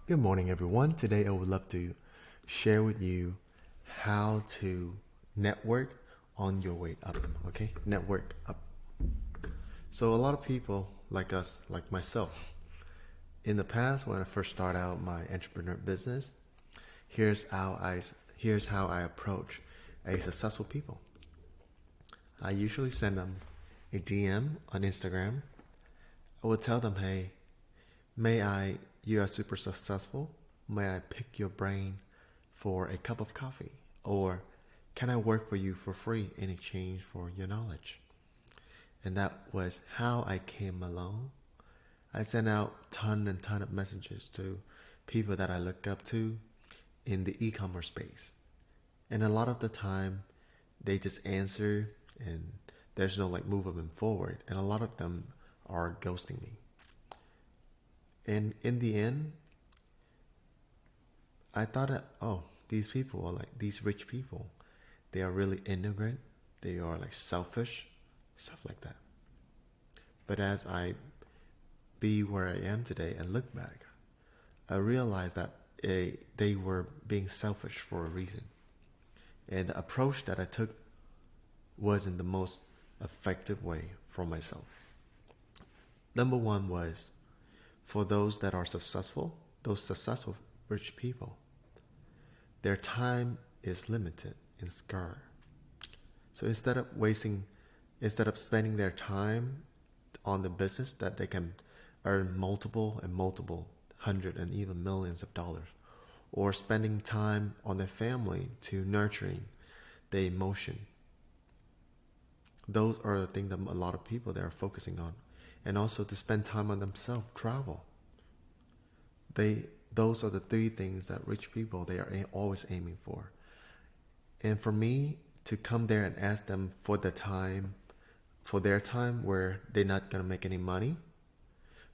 Good morning, everyone. Today, I would love to share with you how to network on your way up. Okay, network up. So, a lot of people like us, like myself, in the past, when I first started out my entrepreneur business, here's how I here's how I approach a successful people. I usually send them a DM on Instagram. I would tell them, hey, you are super successful. May I pick your brain for a cup of coffee? Or can I work for you for free in exchange for your knowledge? And that was how I came along. I sent out ton and ton of messages to people that I look up to in the e-commerce space. And a lot of the time, they just answer and there's no like movement forward. And a lot of them are ghosting me. And in the end, I thought that, oh, these people are like these rich people. They are really ignorant. They are like selfish, stuff like that. But as I be where I am today and look back, I realized that they were being selfish for a reason. And the approach that I took wasn't the most effective way for myself. Number one was for those that are successful, those successful rich people, their time is limited and scarce. So instead of spending their time on the business that they can earn multiple and multiple hundred and even millions of dollars, or spending time on their family to nurturing the emotion. Those are the things that a lot of people they are focusing on, and also to spend time on themselves, travel. Those are the three things that rich people they are always aiming for. And for me to come there and ask them for their time where they're not gonna make any money,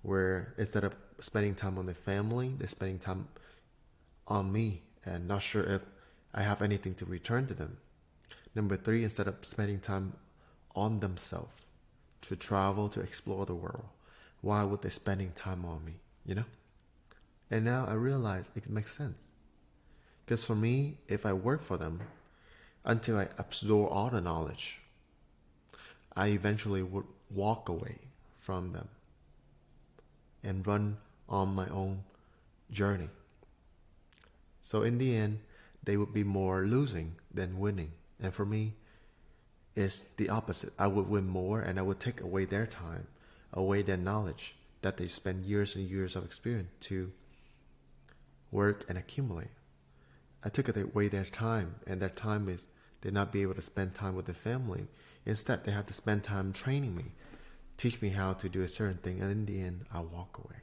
where instead of spending time on their family, they're spending time on me and not sure if I have anything to return to them. Number three, instead of spending time on themselves to travel, to explore the world, why would they spending time on me? You know? And now I realize it makes sense. Because for me, if I work for them until I absorb all the knowledge, I eventually would walk away from them and run on my own journey. So in the end, they would be more losing than winning. And for me, it's the opposite. I would win more and I would take away their time, away their knowledge that they spend years and years of experience to work and accumulate. I took away their time, and their time is they not be able to spend time with their family. Instead, they have to spend time training me, teach me how to do a certain thing, and in the end, I walk away.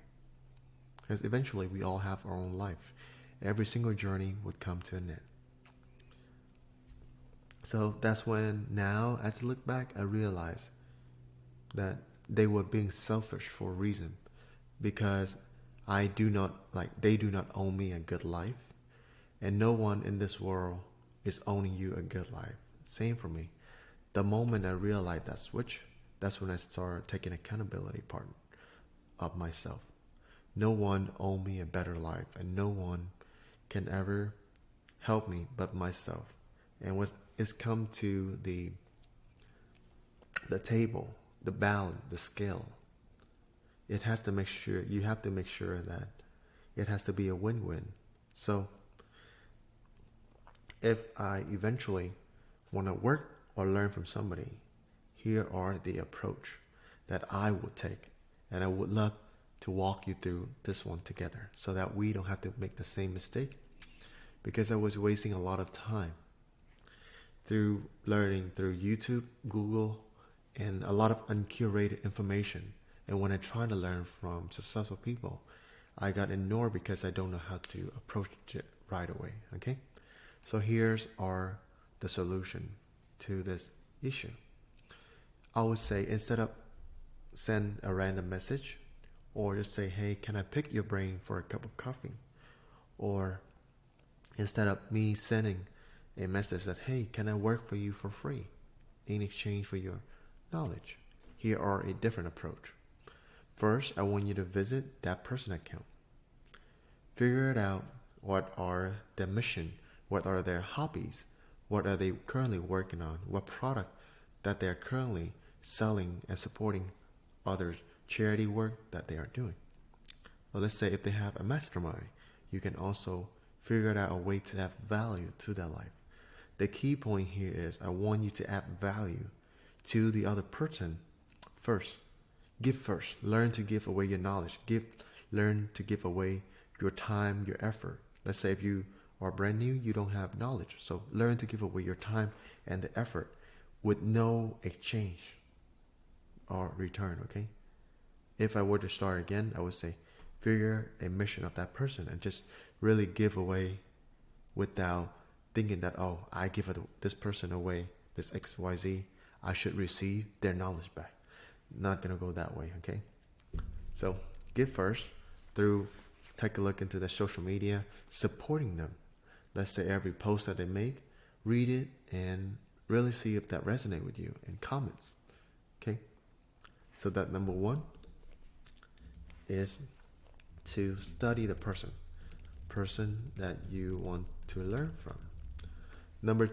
Because eventually, we all have our own life. Every single journey would come to an end. So that's when now, as I look back, I realize that they were being selfish for a reason, because they do not owe me a good life, and no one in this world is owning you a good life. Same for me. The moment I realized that switch, that's when I started taking accountability part of myself. No one owes me a better life, and no one can ever help me but myself. And when it's come to the table, the balance, the scale, you have to make sure that it has to be a win-win. So if I eventually want to work or learn from somebody, here are the approach that I would take. And I would love to walk you through this one together so that we don't have to make the same mistake, because I was wasting a lot of time through learning through YouTube, Google, and a lot of uncurated information. And when I try to learn from successful people, I got ignored because I don't know how to approach it right away. Okay? So here's the solution to this issue. I would say instead of send a random message, or just say, hey, can I pick your brain for a cup of coffee? Or instead of me sending a message that, hey, can I work for you for free in exchange for your knowledge? Here are a different approach. First, I want you to visit that person account. Figure it out. What are their mission? What are their hobbies? What are they currently working on? What product that they're currently selling and supporting other charity work that they are doing. Well, let's say if they have a mastermind, you can also figure out a way to add value to their life. The key point here is I want you to add value to the other person first. Give first. Learn to give away your knowledge. Learn to give away your time, your effort. Let's say if you are brand new, you don't have knowledge. So learn to give away your time and the effort with no exchange or return, okay? If I were to start again, I would say figure a mission of that person and just really give away without thinking that, oh, I give this person away, this XYZ, I should receive their knowledge back. Not going to go that way, okay? So give first through take a look into the social media, supporting them. Let's say every post that they make, read it and really see if that resonates with you in comments, okay? So that number one is to study the person that you want to learn from. Number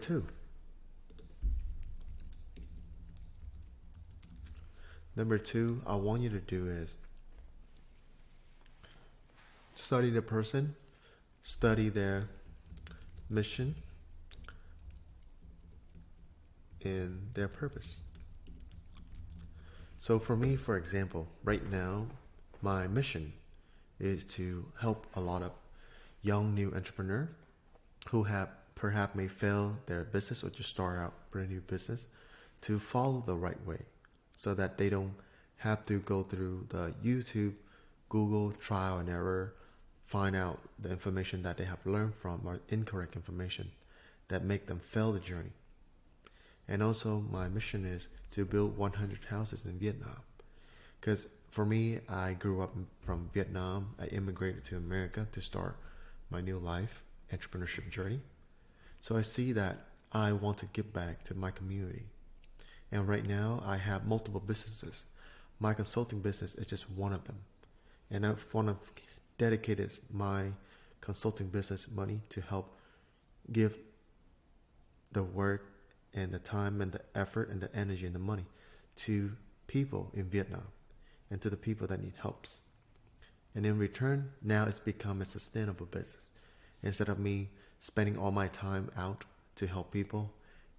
two I want you to do is study the person, study their mission and their purpose. So for me, for example, right now, my mission is to help a lot of young new entrepreneurs who have perhaps may fail their business or just start out brand new business to follow the right way so that they don't have to go through the YouTube, Google trial and error, find out the information that they have learned from or incorrect information that make them fail the journey. And also my mission is to build 100 houses in Vietnam. Because for me, I grew up from Vietnam. I immigrated to America to start my new life, entrepreneurship journey. So I see that I want to give back to my community. And right now I have multiple businesses. My consulting business is just one of them. And I want to dedicate my consulting business money to help give the work and the time and the effort and the energy and the money to people in Vietnam and to the people that need helps. And in return, now it's become a sustainable business. Instead of me spending all my time out to help people,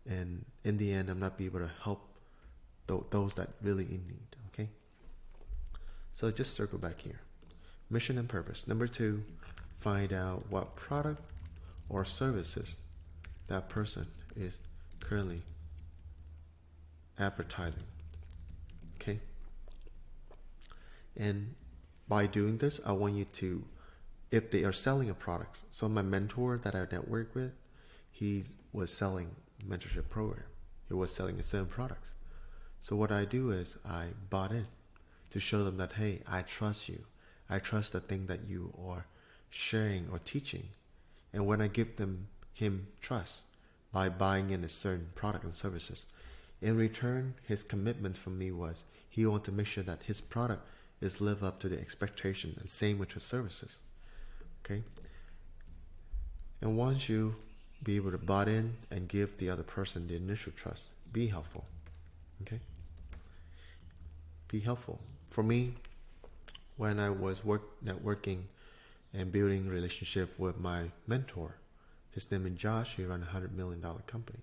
and in the end, I'm not be able to help those that really in need, okay? So just circle back here. Mission and purpose. Number two, find out what product or services that person is currently advertising, okay? And by doing this, I want you to, if they are selling a product, so my mentor that I network with, he was selling mentorship program. He was selling certain products. So what I do is I bought in to show them that, hey, I trust you. I trust the thing that you are sharing or teaching. And when I give him trust by buying in a certain product and services, in return, his commitment from me was he wanted to make sure that his product is live up to the expectation, and same with his services. Okay? And once you be able to buy in and give the other person the initial trust, be helpful. Okay? Be helpful. For me, when I was networking and building relationship with my mentor, his name is Josh, he ran $100 million company.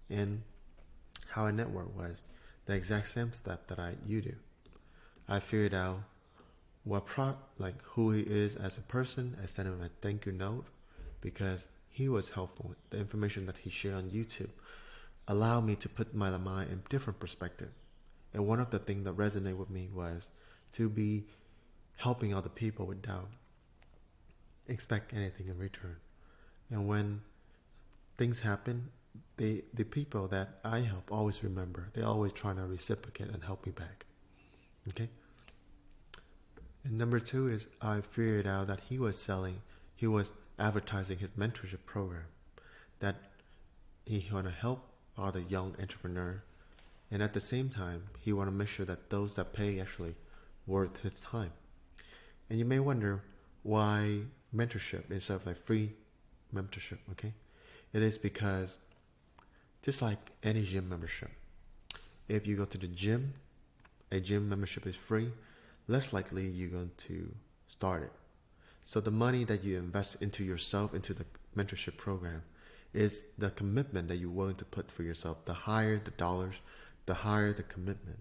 And how I network was the exact same step that you do. I figured out who he is as a person. I sent him a thank you note because he was helpful. The information that he shared on YouTube allowed me to put my mind in different perspective. And one of the things that resonated with me was to be helping other people without expect anything in return. And when things happen, the people that I help always remember. They always trying to reciprocate and help me back. Okay? And number two is I figured out that he was advertising his mentorship program, that he want to help other young entrepreneurs, and at the same time he want to make sure that those that pay actually worth his time. And you may wonder why mentorship instead of like free membership, okay? It is because just like any gym membership, if you go to the gym, a gym membership is free, less likely you're going to start it. So the money that you invest into yourself, into the mentorship program, is the commitment that you're willing to put for yourself. The higher the dollars, the higher the commitment.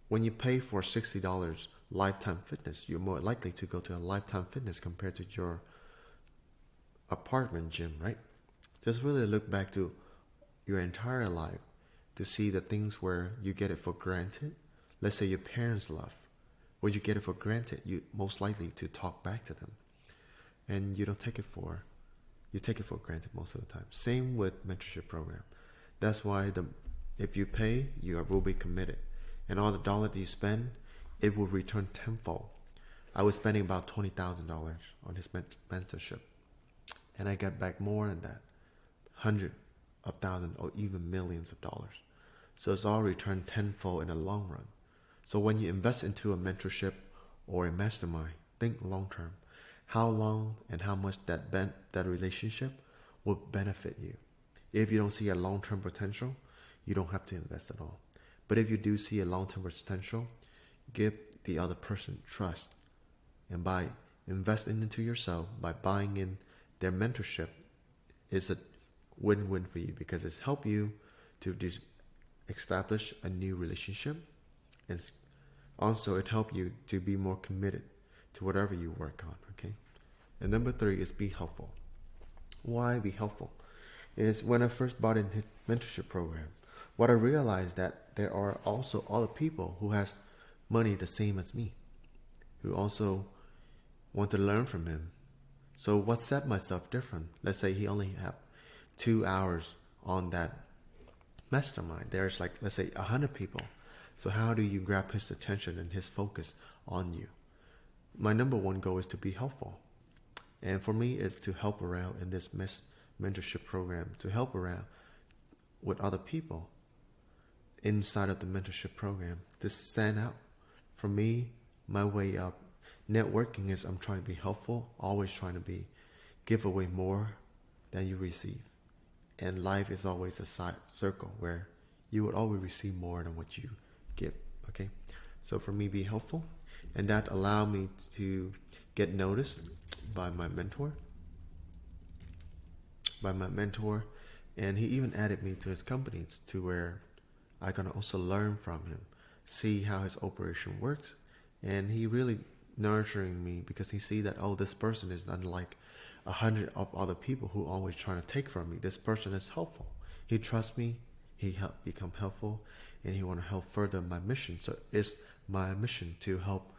When you pay for $60 Lifetime Fitness, you're more likely to go to a Lifetime Fitness compared to your apartment gym, right? Just really look back to your entire life to see the things where you get it for granted. Let's say your parents love. When you get it for granted, you most likely to talk back to them. And you take it for granted most of the time. Same with mentorship program. That's why if you pay, you will be committed. And all the dollar that you spend, it will return tenfold. I was spending about $20,000 on his mentorship. And I got back more than that. Hundreds of thousands or even millions of dollars. So it's all returned tenfold in the long run. So when you invest into a mentorship or a mastermind, think long term. How long and how much that relationship will benefit you. If you don't see a long-term potential, you don't have to invest at all. But if you do see a long-term potential, give the other person trust. And by investing into yourself, by buying in their mentorship, is a win-win for you because it's helped you to establish a new relationship, and also it helped you to be more committed to whatever you work on, okay? And number 3 is be helpful. Why be helpful? Is when I first bought in his mentorship program, what I realized that there are also other people who has money the same as me, who also want to learn from him. So what set myself different? Let's say he only have 2 hours on that mastermind. There's like, let's say 100 people. So how do you grab his attention and his focus on you? My number 1 goal is to be helpful. And for me, it's to help around in this mentorship program, to help around with other people inside of the mentorship program, to stand out. For me, my way of networking is I'm trying to be helpful, always trying to give away more than you receive. And life is always a circle where you would always receive more than what you give, okay? So for me, be helpful. And that allowed me to get noticed by my mentor. And he even added me to his company to where I can also learn from him, see how his operation works. And he really nurturing me because he see that, oh, this person is unlike 100 of other people who always trying to take from me. This person is helpful. He trusts me. He become helpful, and he want to help further my mission. So it's my mission to help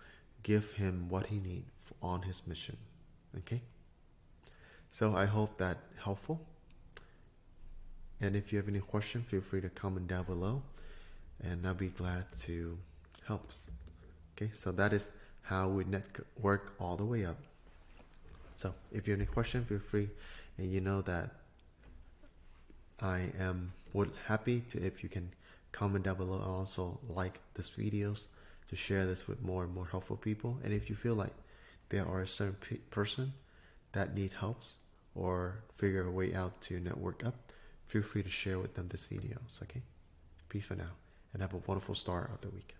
give him what he needs on his mission. Okay? So I hope that helpful. And if you have any question, feel free to comment down below, and I'll be glad to help. Okay? So that is how we network all the way up. So if you have any question, feel free, and you know that I am happy to if you can comment down below and also like this videos to share this with more and more helpful people. And if you feel like there are a certain person that need helps or figure a way out to network up, feel free to share with them this videos. Okay, peace for now, and have a wonderful start of the week.